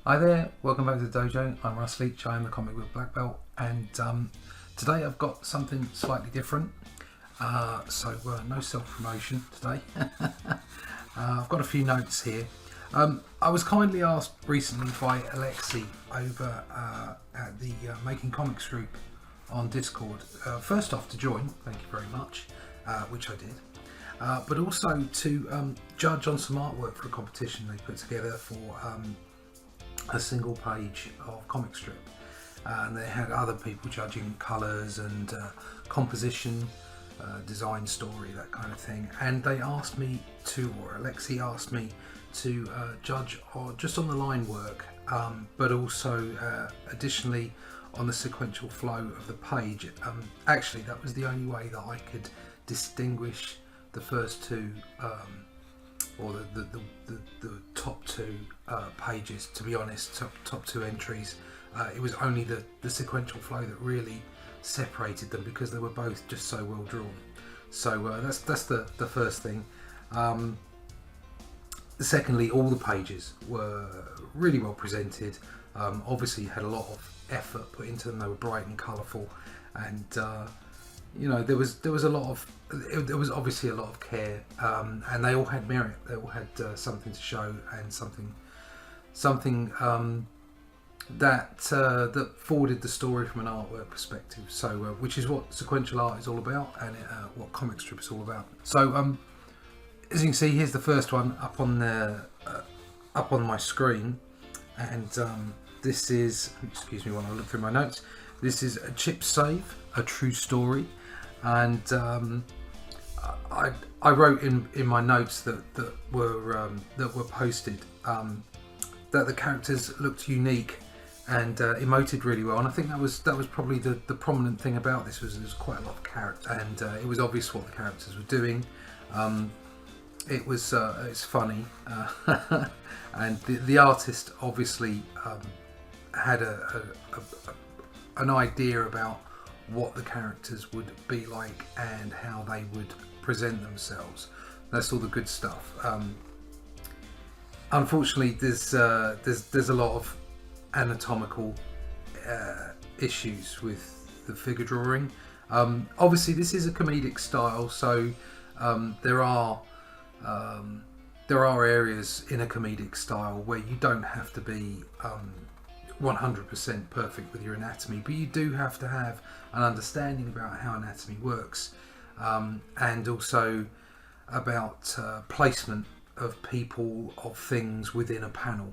Hi there, welcome back to the dojo. I'm Russ Leach, I am the comic book black belt, and today I've got something slightly different. So no self-promotion today. I've got a few notes here. I was kindly asked recently by Alexi over at the Making Comics group on Discord, first off to join, thank you very much, which I did. But also to judge on some artwork for a competition they put together for a single page of comic strip, and they had other people judging colours and composition, design, story, that kind of thing, and they asked me to, or Alexi asked me to judge just on the line work, but also additionally on the sequential flow of the page. Actually that was the only way that I could distinguish the first two or the top two pages, to be honest, top two entries. It was only the sequential flow that really separated them, because they were both just so well drawn. So that's the first thing. Secondly, all the pages were really well presented. Obviously had a lot of effort put into them. They were bright and colourful, and you know, there was a lot of, there was obviously a lot of care, and they all had merit. They all had something to show, and something that forwarded the story from an artwork perspective. So which is what sequential art is all about, and what comic strip is all about. So as you can see, here's the first one up on my screen, and this is, excuse me while I look through my notes, this is a Chip Save, a true story. And I wrote in my notes that were posted that the characters looked unique and emoted really well, and I think that was probably the prominent thing about this. Was there was quite a lot of character, and it was obvious what the characters were doing. It's funny, and the artist obviously had an idea about what the characters would be like and how they would present themselves. That's all the good stuff. Unfortunately, there's a lot of anatomical issues with the figure drawing. Obviously, this is a comedic style, so there are areas in a comedic style where you don't have to be 100% perfect with your anatomy, but you do have to have an understanding about how anatomy works, and also about placement of people, of things within a panel,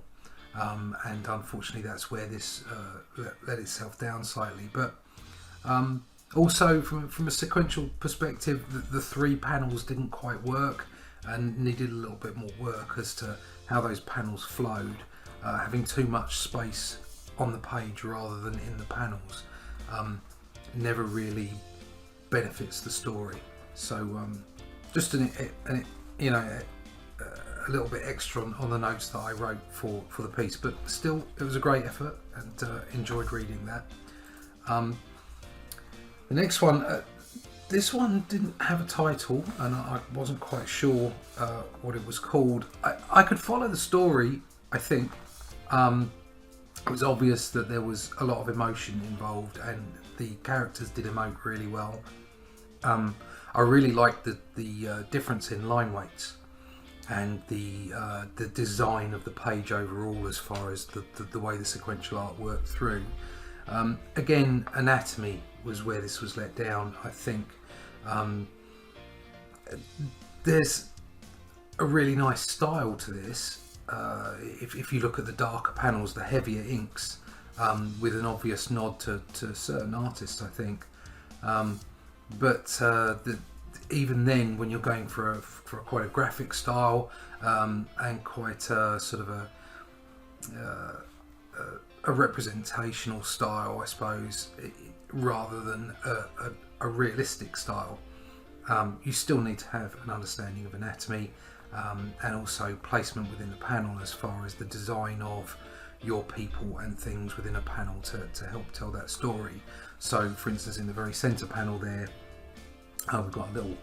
and unfortunately that's where this let itself down slightly. But also from a sequential perspective, the three panels didn't quite work and needed a little bit more work as to how those panels flowed. Having too much space on the page rather than in the panels never really benefits the story. So just a little bit extra on the notes that I wrote for the piece, but still it was a great effort, and enjoyed reading that. The next one, this one didn't have a title, and I wasn't quite sure what it was called. I could follow the story, I think. It was obvious that there was a lot of emotion involved, and the characters did emote really well. I really liked the difference in line weights and the design of the page overall, as far as the way the sequential art worked through. Again, anatomy was where this was let down, I think. There's a really nice style to this. If you look at the darker panels, the heavier inks, with an obvious nod to certain artists, I think. But even then, when you're going for quite a graphic style, and quite a sort of a representational style, I suppose, rather than a realistic style, you still need to have an understanding of anatomy. And also placement within the panel, as far as the design of your people and things within a panel to help tell that story. So for instance, in the very centre panel there, we've got a little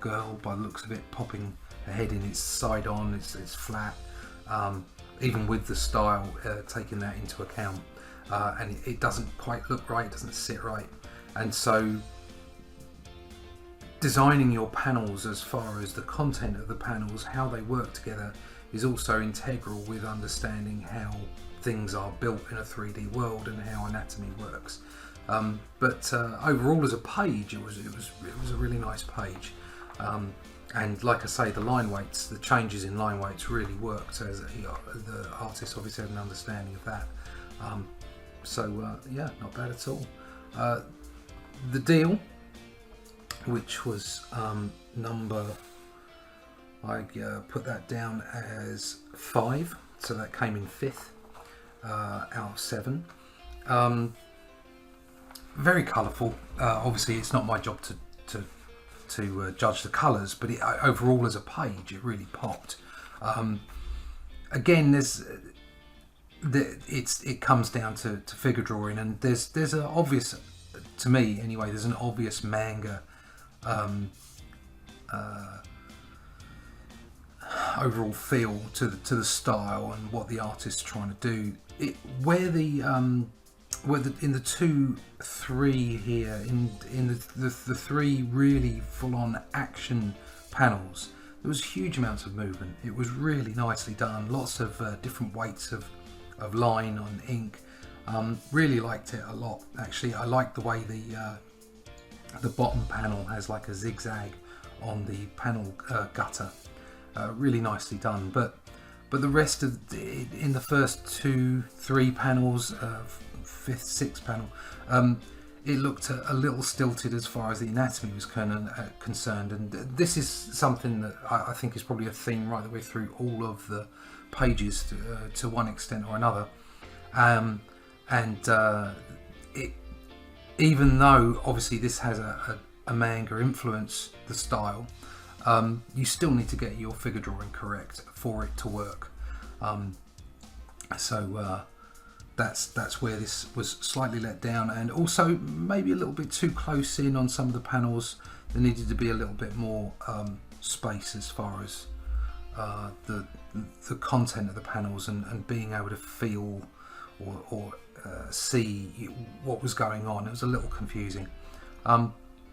girl, by the looks of it, popping her head in. It's side on, it's flat. even with the style, taking that into account, and it doesn't quite look right, it doesn't sit right. And so designing your panels as far as the content of the panels, how they work together, is also integral with understanding how things are built in a 3D world and how anatomy works. But overall, as a page, it was a really nice page. And like I say, the line weights, the changes in line weights really worked, as the artist obviously had an understanding of that. Yeah, not bad at all. The deal, which was number, I put that down as 5, so that came in 5th out of 7. Very colourful. Obviously, it's not my job to judge the colours, but overall as a page, it really popped. Again, it comes down to figure drawing, and there's an obvious, to me anyway, there's an obvious manga overall feel to the style and what the artist's trying to do. In the 2, 3 here, in the 3 really full-on action panels, there was huge amounts of movement. It was really nicely done. Lots of different weights of line on ink. Really liked it a lot. Actually, I like the way the bottom panel has like a zigzag on the panel gutter. Really nicely done. But the rest of in the first 2, 3 panels, 5th, 6th panel, it looked a little stilted as far as the anatomy was concerned, and this is something that I think is probably a theme right the way through all of the pages to one extent or another. Even though obviously this has a manga influence, the style, you still need to get your figure drawing correct for it to work. That's where this was slightly let down, and also maybe a little bit too close in on some of the panels. There needed to be a little bit more space as far as the content of the panels and being able to feel or see what was going on. It was a little confusing.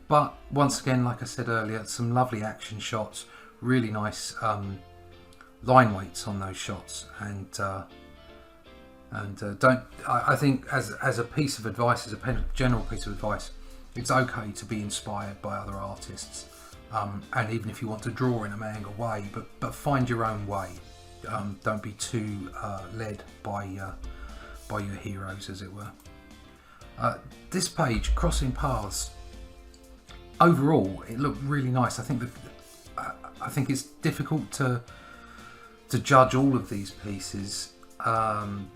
But once again, like I said earlier, some lovely action shots, really nice line weights on those shots, and I think as a piece of advice, as a general piece of advice, it's okay to be inspired by other artists, and even if you want to draw in a manga way, but find your own way. Don't be too led by your heroes, as it were. This page, Crossing Paths, overall it looked really nice. I think it's difficult to judge all of these pieces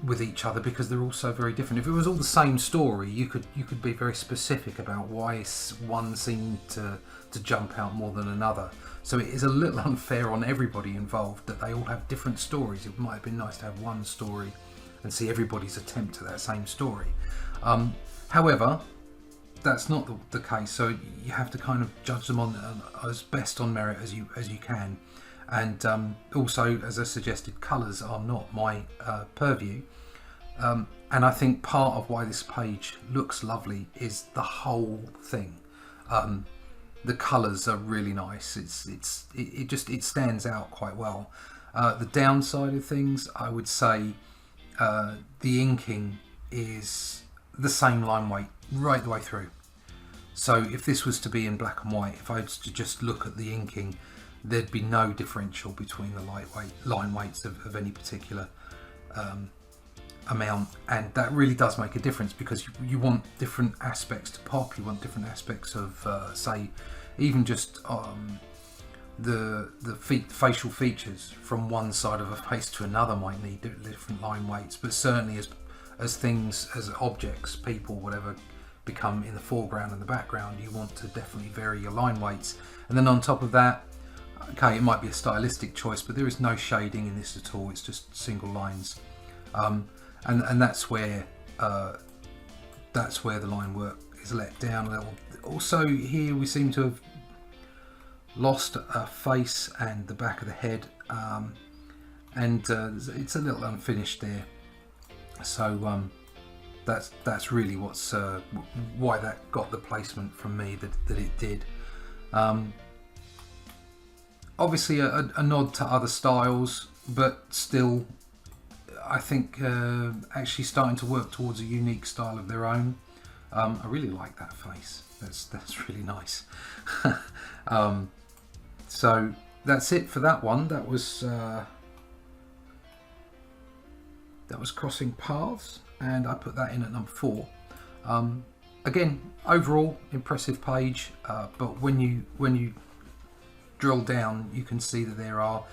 with each other because they're all so very different. If it was all the same story, you could be very specific about why one seemed to jump out more than another. So it is a little unfair on everybody involved that they all have different stories. It might have been nice to have one story and see everybody's attempt at that same story. However, that's not the case, so you have to kind of judge them on as best on merit as you can. And also, as I suggested, colours are not my purview, and I think part of why this page looks lovely is the whole thing. The colours are really nice. It stands out quite well. The downside of things, I would say, the inking is the same line weight right the way through. So if this was to be in black and white, if I was to just look at the inking, there'd be no differential between the line weights of any particular amount, and that really does make a difference because you want different aspects to pop. You want different aspects of say even just the facial features from one side of a face to another might need different line weights, but certainly as things, as objects, people, whatever, become in the foreground and the background, you want to definitely vary your line weights. And then on top of that, okay, it might be a stylistic choice, but there is no shading in this at all. It's just single lines, and that's where the line work is let down a little. Also, here we seem to have lost a face and the back of the head, and it's a little unfinished there. So that's really what's why that got the placement from me that it did. Obviously a nod to other styles, but still I think actually starting to work towards a unique style of their own. I really like that face. That's really nice. So that's it for that one. That was Crossing Paths, and I put that in at number 4. Again, overall impressive page, but when you drill down, you can see that there are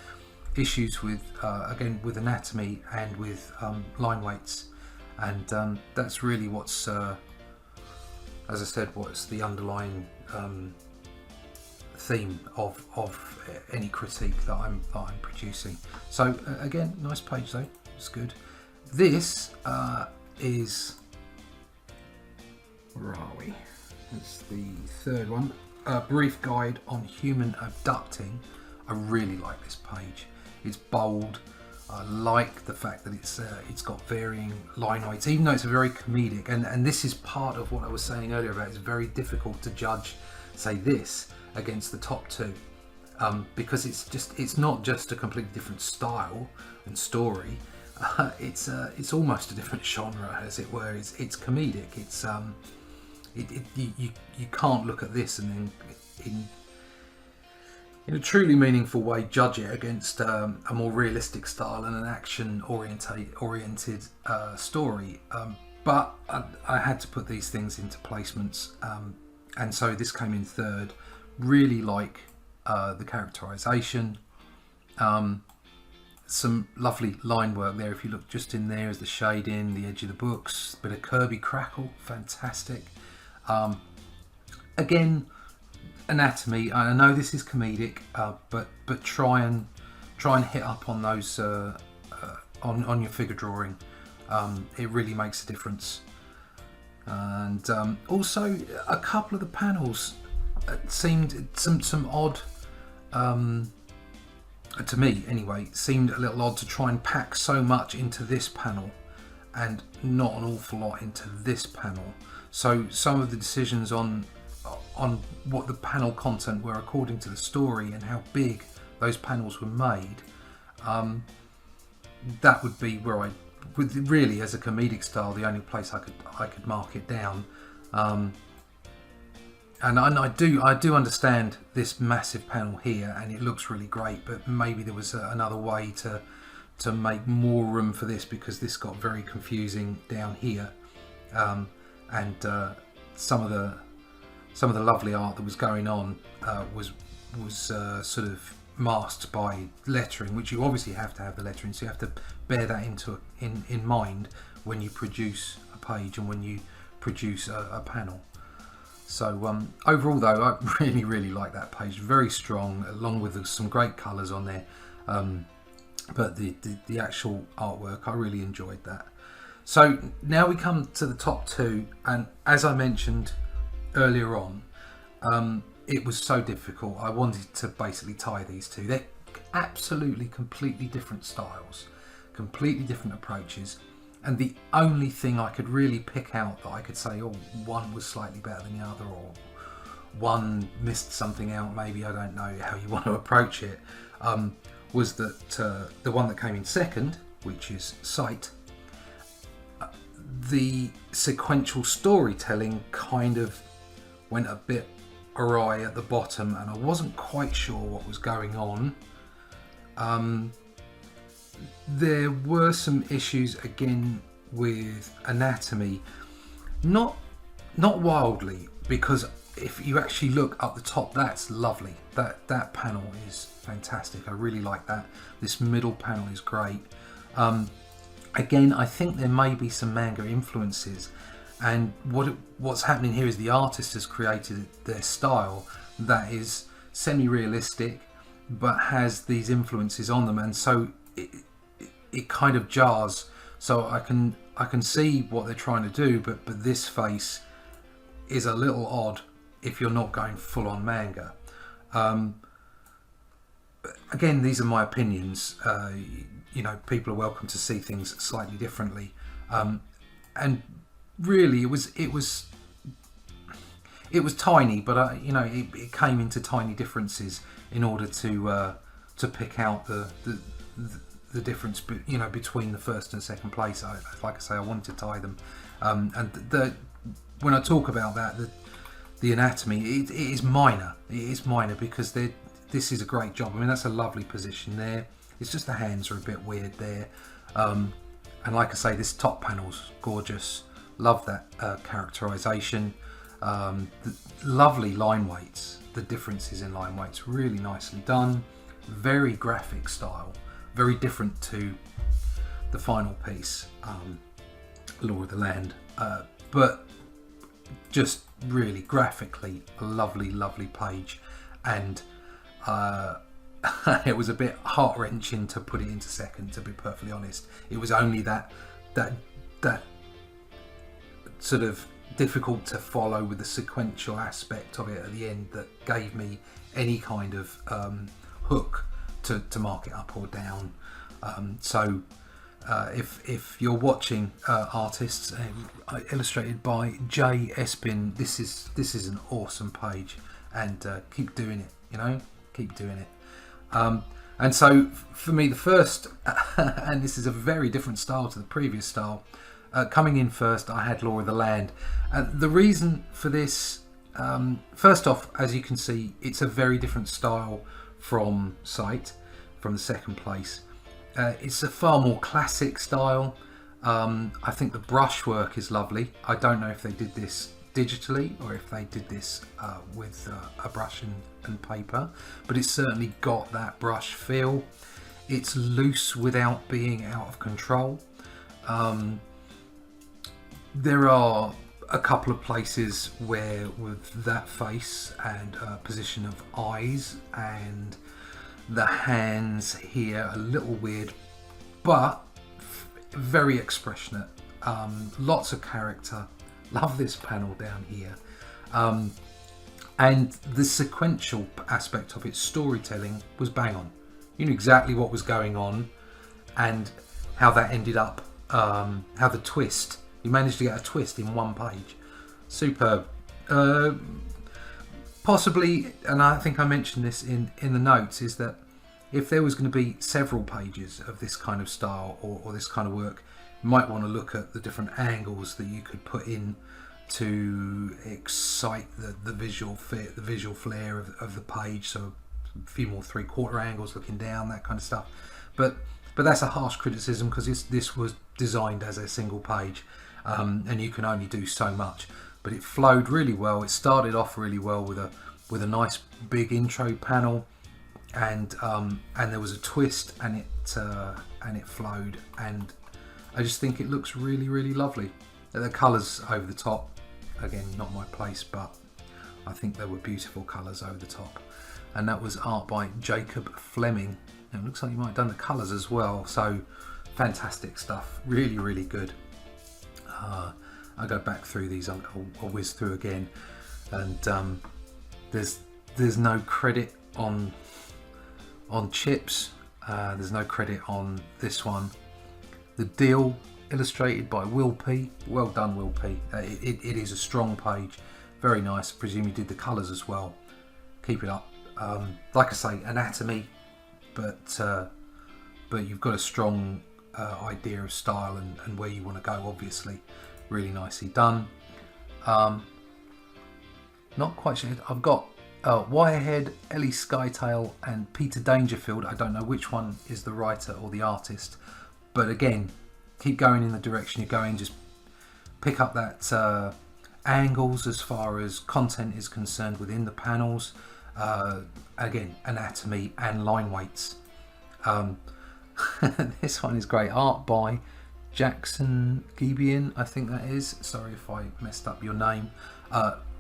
issues with again with anatomy and with line weights, and that's really what's as I said, what's the underlying theme of any critique that I'm producing. So again, nice page though, it's good. This is, where are we? It's the third one. A brief guide on human abducting. I really like this page. It's bold. I like the fact that it's got varying line weights, even though it's a very comedic. And this is part of what I was saying earlier about it's very difficult to judge, say, this against the top two, because it's not just a completely different style and story. It's almost a different genre, as it were. It's comedic. It's you can't look at this and then in a truly meaningful way judge it against a more realistic style and an action oriented story. But I had to put these things into placements, and so this came in third. Really like the characterization. Some lovely line work there. If you look just in there, as the shading, the edge of the books, bit of Kirby crackle, fantastic. Again, anatomy. I know this is comedic, but try and hit up on those on your figure drawing. It really makes a difference. And also, a couple of the panels seemed some odd. To me anyway, seemed a little odd to try and pack so much into this panel and not an awful lot into this panel. So some of the decisions on what the panel content were according to the story and how big those panels were made, that would be where I would really, as a comedic style, the only place I could mark it down. And I do understand this massive panel here, and it looks really great, but maybe there was another way to make more room for this, because this got very confusing down here, and some of the lovely art that was going on was sort of masked by lettering, which you obviously have to have the lettering, so you have to bear that in mind when you produce a page and when you produce a panel. So overall though, I really like that page. Very strong, along with some great colours on there, but the actual artwork, I really enjoyed that. So now we come to the top two, and as I mentioned earlier on, it was so difficult. I wanted to basically tie these two. They're absolutely completely different styles, completely different approaches, and the only thing I could really pick out that I could say, oh, one was slightly better than the other, or one missed something out, maybe, I don't know how you want to approach it, was that the one that came in second, which is Sight, the sequential storytelling kind of went a bit awry at the bottom, and I wasn't quite sure what was going on. There were some issues again with anatomy, not wildly, because if you actually look up the top, that's lovely. That panel is fantastic. I really like that. This middle panel is great. Again, I think there may be some manga influences, and what's happening here is the artist has created their style that is semi-realistic but has these influences on them, and so it kind of jars. So I can see what they're trying to do, but this face is a little odd if you're not going full on manga. Again, these are my opinions. you know, people are welcome to see things slightly differently. And really, it was tiny, but you know, it came into tiny differences in order to pick out the difference, you know, between the first and second place. Like I say, I wanted to tie them, and when I talk about that, the anatomy, it is minor. It is minor because this is a great job. I mean, that's a lovely position there. It's just the hands are a bit weird there, and like I say, this top panel's gorgeous. Love that characterization. Lovely line weights. The differences in line weights, really nicely done. Very graphic style, very different to the final piece, Law of the Land, but just really graphically a lovely page. And it was a bit heart-wrenching to put it into second, to be perfectly honest. It was only that sort of difficult to follow with the sequential aspect of it at the end that gave me any kind of hook to mark it up or down. So if you're watching artists illustrated by J. Espin, this is an awesome page, and keep doing it, you know, keep doing it. And so for me, the first and this is a very different style to the previous style, coming in first, I had Law of the Land. The reason for this, first off, as you can see, it's a very different style from Sight, from the second place. It's a far more classic style. I think the brushwork is lovely. I don't know if they did this digitally or if they did this with a brush and paper, but it's certainly got that brush feel. It's loose without being out of control. There are a couple of places where with that face and position of eyes and the hands here a little weird, but very expressionate, lots of character. Love this panel down here, and the sequential aspect of its storytelling was bang on. You knew exactly what was going on and how that ended up, how the twist, you managed to get a twist in one page. Superb. Possibly, and I think I mentioned this in the notes, is that if there was going to be several pages of this kind of style or this kind of work, you might want to look at the different angles that you could put in to excite the visual flair of the page. So a few more 3/4 angles looking down, that kind of stuff. But that's a harsh criticism because this was designed as a single page, and you can only do so much. But it flowed really well. It started off really well with a nice big intro panel, and there was a twist, and it flowed, and I just think it looks really lovely. The colours over the top, again, not my place, but I think they were beautiful colours over the top. And that was art by Jacob Fleming. And it looks like you might have done the colours as well. So fantastic stuff, really good. I'll go back through these. I'll whiz through again, and there's no credit on Chips. There's no credit on this one. The Deal, illustrated by Will P. Well done, Will P. It is a strong page, very nice. I presume you did the colours as well. Keep it up. Like I say, anatomy, but you've got a strong idea of style and where you want to go. Obviously, really nicely done. Not quite sure. I've got Wirehead, Ellie Skytail, and Peter Dangerfield. I don't know which one is the writer or the artist, but again, keep going in the direction you're going. Just pick up that angles as far as content is concerned within the panels. Again, anatomy and line weights. This one is great. Art by Jackson Gibeon, I think that is. Sorry if I messed up your name.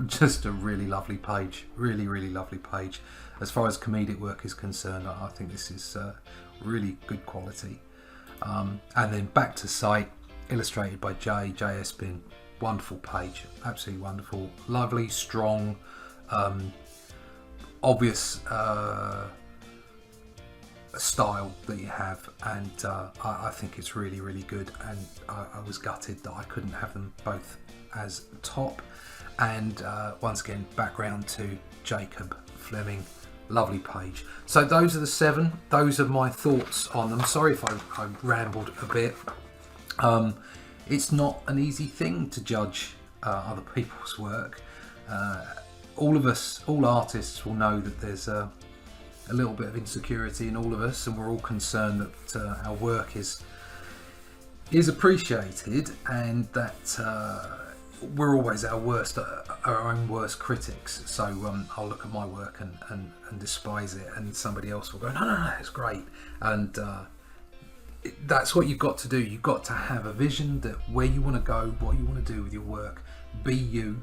Just a really lovely page. Really lovely page. As far as comedic work is concerned, I think this is really good quality. And then back to Sight, illustrated by J. Espin. Wonderful page. Absolutely wonderful. Lovely, strong, obvious style that you have, and I think it's really, really good, and I was gutted that I couldn't have them both as top. And once again, background to Jacob Fleming, lovely page. So those are the 7. Those are my thoughts on them. Sorry if I rambled a bit. It's not an easy thing to judge other people's work. All of us, all artists, will know that there's a little bit of insecurity in all of us, and we're all concerned that our work is appreciated, and that we're always our own worst critics. So I'll look at my work and despise it, and somebody else will go, no, it's great. And that's what you've got to do. You've got to have a vision that where you want to go, what you want to do with your work. Be you,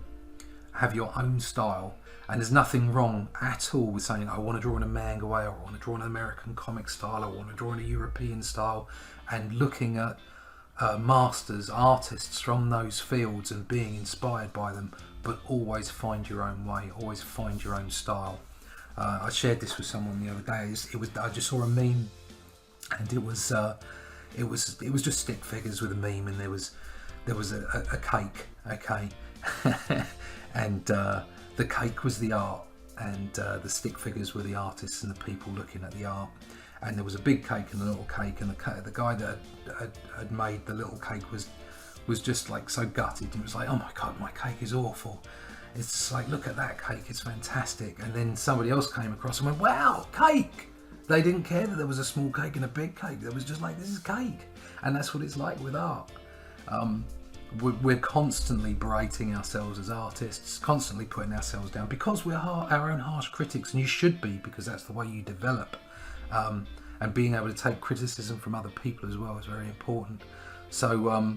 have your own style, and there's nothing wrong at all with saying, I want to draw in a manga way, or I want to draw in an American comic style, I want to draw in a European style, and looking at masters, artists from those fields and being inspired by them, but always find your own way, always find your own style. I shared this with someone the other day. I just saw a meme, and it was just stick figures with a meme, and there was a cake, okay, and the cake was the art, and the stick figures were the artists and the people looking at the art. And there was a big cake and a little cake, and the guy that had made the little cake was just like so gutted. He was like, oh my god, my cake is awful. It's just like, look at that cake, it's fantastic. And then somebody else came across and went, wow, cake! They didn't care that there was a small cake and a big cake. There was just like, this is cake. And that's what it's like with art. We're constantly berating ourselves as artists, constantly putting ourselves down, because we're our own harsh critics, and you should be, because that's the way you develop. And being able to take criticism from other people as well is very important. So,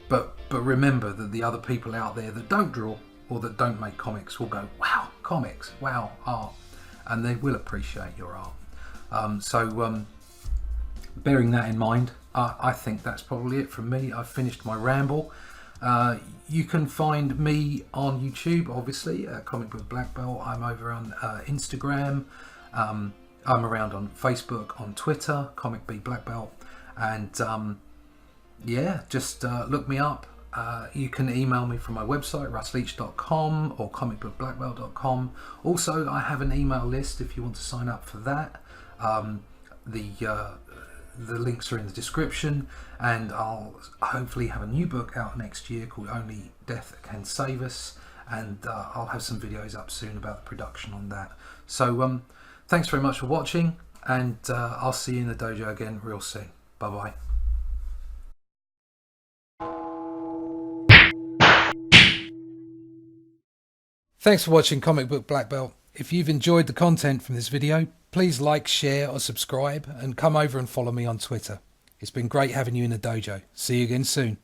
but remember that the other people out there that don't draw or that don't make comics will go, wow, comics, wow, art, and they will appreciate your art. So bearing that in mind, I think that's probably it from me. I've finished my ramble. You can find me on YouTube, obviously, Comic Book Black Belt. I'm over on Instagram. I'm around on Facebook, on Twitter, Comic B Black Belt, and yeah, just look me up. You can email me from my website, russleach.com, or comicbookblackbelt.com. Also, I have an email list if you want to sign up for that. The links are in the description, and I'll hopefully have a new book out next year called Only Death Can Save Us, and I'll have some videos up soon about the production on that. So thanks very much for watching, and I'll see you in the dojo again real soon. Bye bye. Thanks for watching Comic Book Black Belt. If you've enjoyed the content from this video, please like, share or subscribe, and come over and follow me on Twitter. It's been great having you in the dojo. See you again soon.